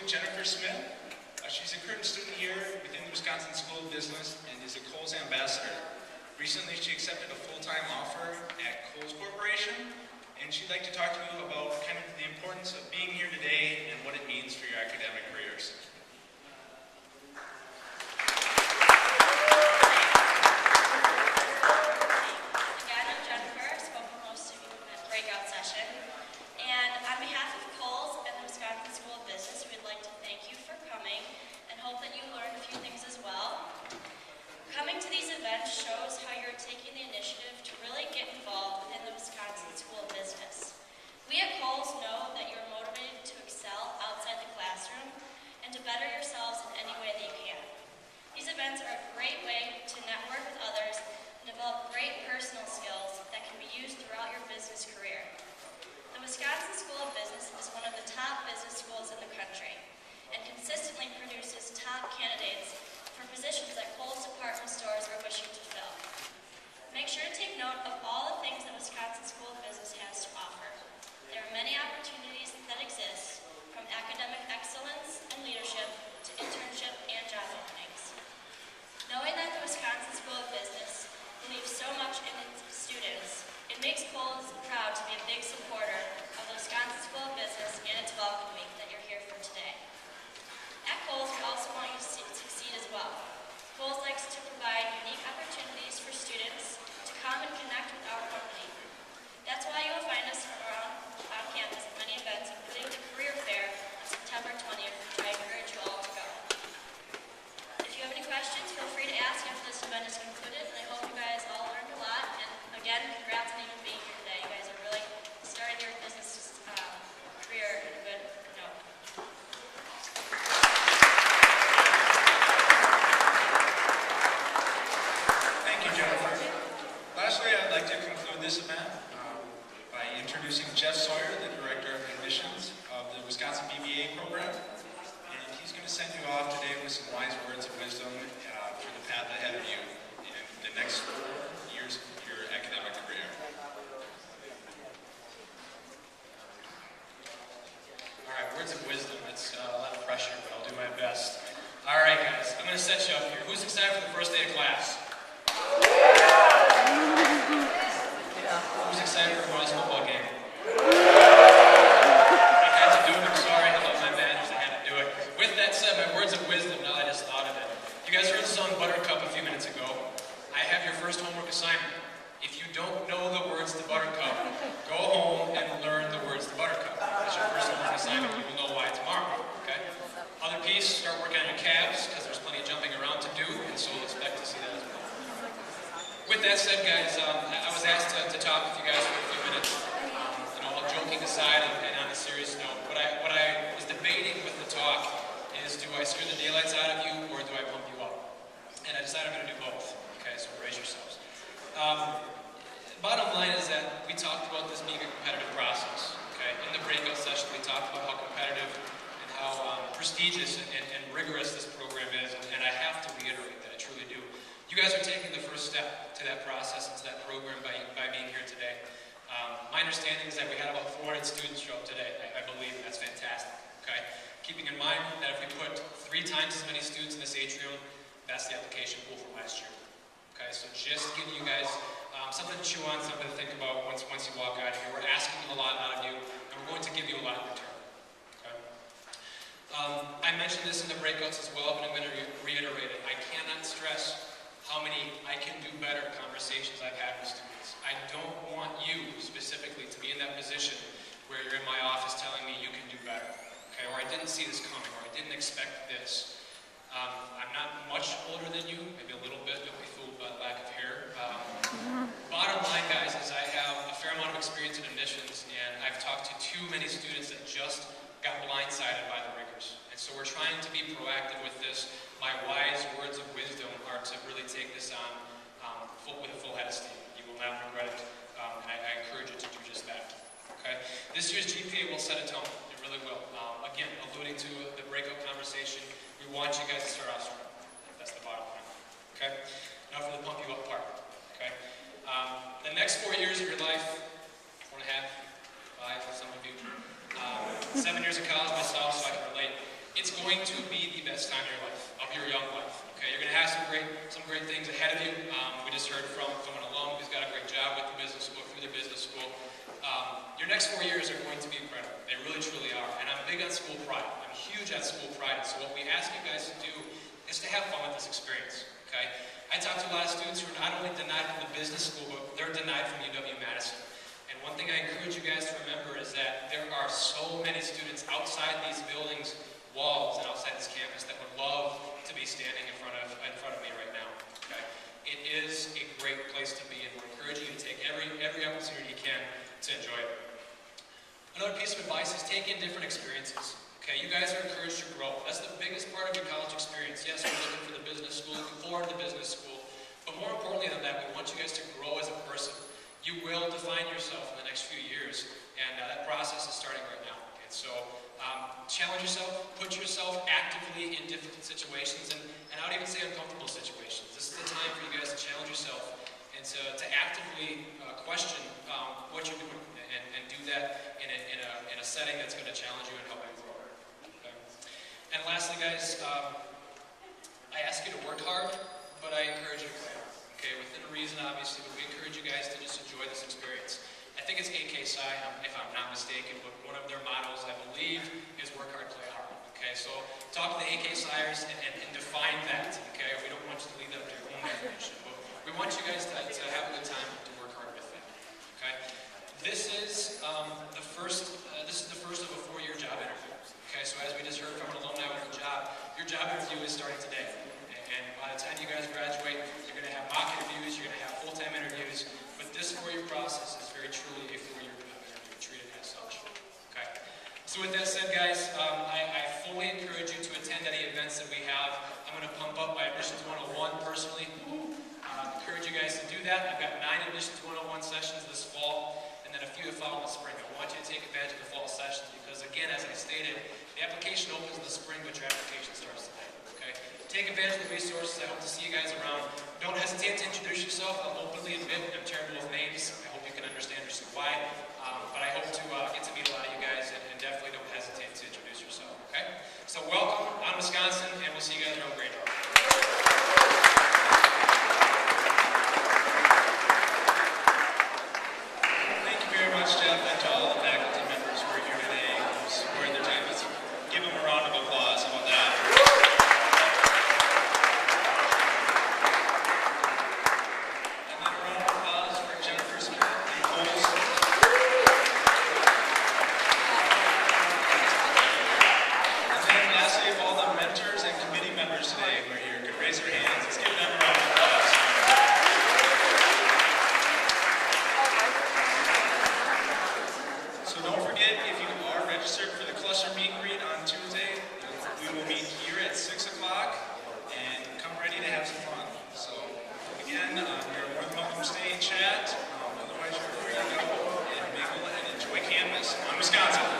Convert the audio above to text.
Jennifer Smith. She's a current student here within the Wisconsin School of Business and is a Kohl's ambassador. Recently, she accepted a full-time offer at Kohl's Corporation, and she'd like to talk to you about kind of the importance of being here today and what it means for your academic careers. Again, I'm Jennifer. I've spoken with most of you in that breakout session. And on behalf of Kohl's and the Wisconsin School of Business, we'd like to thank you for coming and hope that you learned a few things as well. Coming to these events shows how you're taking the initiative to really get involved within the Wisconsin School of Business. We at Kohl's know that you're motivated to excel outside the classroom and to better yourselves in any way that you can. These events are a great way to network with others and develop great personal skills that can be used throughout your business career. The Wisconsin School of Business is one of the top business schools in the country and consistently produces top candidates for positions that Kohl's department stores are wishing to fill. Make sure to take note of all the things that Wisconsin School of Business has to offer. There are many opportunities that exist, from academic excellence and leadership to internship and job openings. Knowing that the Wisconsin School of Business believes so much in its students, it makes Kohl's proud to be a big supporter of the Wisconsin School of Business and its Welcome Week that you're here for today. At Kohl's, we also want you to succeed as well. Kohl's likes to provide unique opportunities for students to come and connect with our company. That's why you will find us around on campus at many events, including the Career Fair on September 20th, which I encourage you all to go. If you have any questions, feel free to ask after this event is concluded, and I hope you guys all learned a lot. And again, congrats on even being here today. You guys are really starting your business career in a good note. Thank you, Jennifer. Lastly, I'd like to conclude this event by introducing Jeff Sawyer, the Director of Admissions of the Wisconsin BBA program. And he's going to send you off today with some wise words of wisdom for the path ahead of you in the next 4 years of your academic career. All right, words of wisdom. It's a lot of pressure, but I'll do my best. All right, guys, I'm going to set you up here. Who's excited for the first day of class? Who's excited for tomorrow's football game? I had to do it. I'm sorry. I love my managers. I had to do it. With that said, my words of wisdom, now that I just thought of it. You guys heard the song Buttercup a few minutes ago. I have your first homework assignment. If you don't know the words to Buttercup, go home and learn the words to Buttercup. That's your first homework assignment. You will know why tomorrow, okay? Other piece, start working on your calves, because there's plenty of jumping around to do, and so we'll expect to see that as well. With that said, guys, I was asked to talk with you guys for a few minutes. All joking aside and on a serious note, what I was debating with the talk is, do I scare the daylights out of you or do I pump you up? And I decided I'm going to do both. Okay, so brace yourselves. Bottom line is that we talked about this being a competitive process. Okay, in the breakout session, we talked about how competitive and how prestigious and rigorous this program is, and I have to reiterate that I truly do. You guys are taking the first step to that process and to that program by being here today. My understanding is that we had about 400 students show up today. I believe that's fantastic. Okay, keeping in mind that if we put 3 times as many students in this atrium, that's the application pool from last year. Okay, so just giving you guys something to chew on, something to think about once you walk out of here. We're asking a lot out of you, and we're going to give you a lot in return. Okay. I mentioned this in the breakouts as well, but I'm going to reiterate it. I cannot stress how many I can do better conversations I've had with students. I don't want you specifically to be in that position where you're in my office telling me you can do better, okay? Or I didn't see this coming, or I didn't expect this. I'm not much older than you, maybe a little bit, don't be fooled by the lack of hair. Bottom line, guys, is I have a fair amount of experience in admissions, and I've talked to too many students that just got blindsided by the rigors. And so we're trying to be proactive with this. My wise words of wisdom are to really take this on with a full head of steam. You will not regret it, and I encourage you to do just that. Okay? This year's GPA will set a tone. It really will. Again, alluding to the breakout conversation, we want you guys to start off strong. That's the bottom line. Okay? Now for the pump you up part. Okay? The next 4 years of your life, 4.5, 5 for some of you, 7 years of college myself, so I can relate. It's going to be the best time of your young life. Okay, you're going to have some great things ahead of you. We just heard from an alum who's got a great job with the business school, through the business school. Your next 4 years are going to be incredible. They really, truly are. And I'm big on school pride. I'm huge on school pride. So what we ask you guys to do is to have fun with this experience. Okay? I talk to a lot of students who are not only denied from the business school, but they're denied from UW-Madison. And one thing I encourage you guys to remember is that there are so many students outside these buildings' walls and outside this campus that would love to be standing in front of me right now. Okay? It is a great place to be, and we're encouraging you to take every opportunity you can to enjoy it. Another piece of advice is take in different experiences. Okay, you guys are encouraged to grow. That's the biggest part of your college experience. Yes, we're looking for the business school, looking forward to the business school, but more importantly than that, we want you guys to grow as a person. You will define yourself in the next few years, and that process is starting right now. And so, challenge yourself, put yourself actively in difficult situations, and I would even say uncomfortable situations. This is the time for you guys to challenge yourself and to actively question what you're doing, and do that in a setting that's going to challenge you and help you grow. Okay? And lastly, guys, I ask you to work hard, but I encourage you to play hard. Okay, within reason, obviously, but we encourage you guys to just enjoy this experience. I think it's AK Psi, if I'm not mistaken, but one of their mottos, I believe, is work hard, play hard. Okay, so talk to the AK Psiers and define that. Okay, we don't want you to leave that to your own definition, but we want you guys to have a good time and to work hard with that. Okay, this is the first of a 4-year job interview. Okay, so as we just heard from an alumni with a job, your job interview is starting today. And by the time you guys graduate, you're going to have mock interviews, you're going to have full-time interviews, but this 4-year process is very truly a 4-year job interview, treated as such. Okay? So with that said, guys, I fully encourage you to attend any events that we have. I'm going to pump up my Admissions 101 personally. Encourage you guys to do that. I've got 9 Admissions 101 sessions this fall, and then a few to follow in the spring. I want you to take advantage of the fall sessions because, again, as I stated, the application opens in the spring, but your application starts today. Okay? Take advantage of the resources. I hope to see you guys around. Don't hesitate to introduce yourself. I'll openly admit I'm terrible with names. I hope you can understand why. But I hope to get to meet a lot of you guys, and definitely don't hesitate to introduce yourself. Okay? So welcome. I'm Wisconsin, and we'll see you guys around Granger. Thank you very much, Jeff, and to all the faculty members who are here today, who supported their time. Let's give them a round of applause. How about that? And then a round of applause for Jennifer Smith and Cole. And then lastly, of all the mentors and committee members today who are here, could raise their hands. Let's give them a round of applause. So don't forget, if you are registered for the cluster meet and greet on Tuesday, we will meet here at 6 o'clock, and come ready to have some fun. So again, you're more than welcome to stay and chat. Otherwise, you're free to go and mingle and enjoy campus on Wisconsin.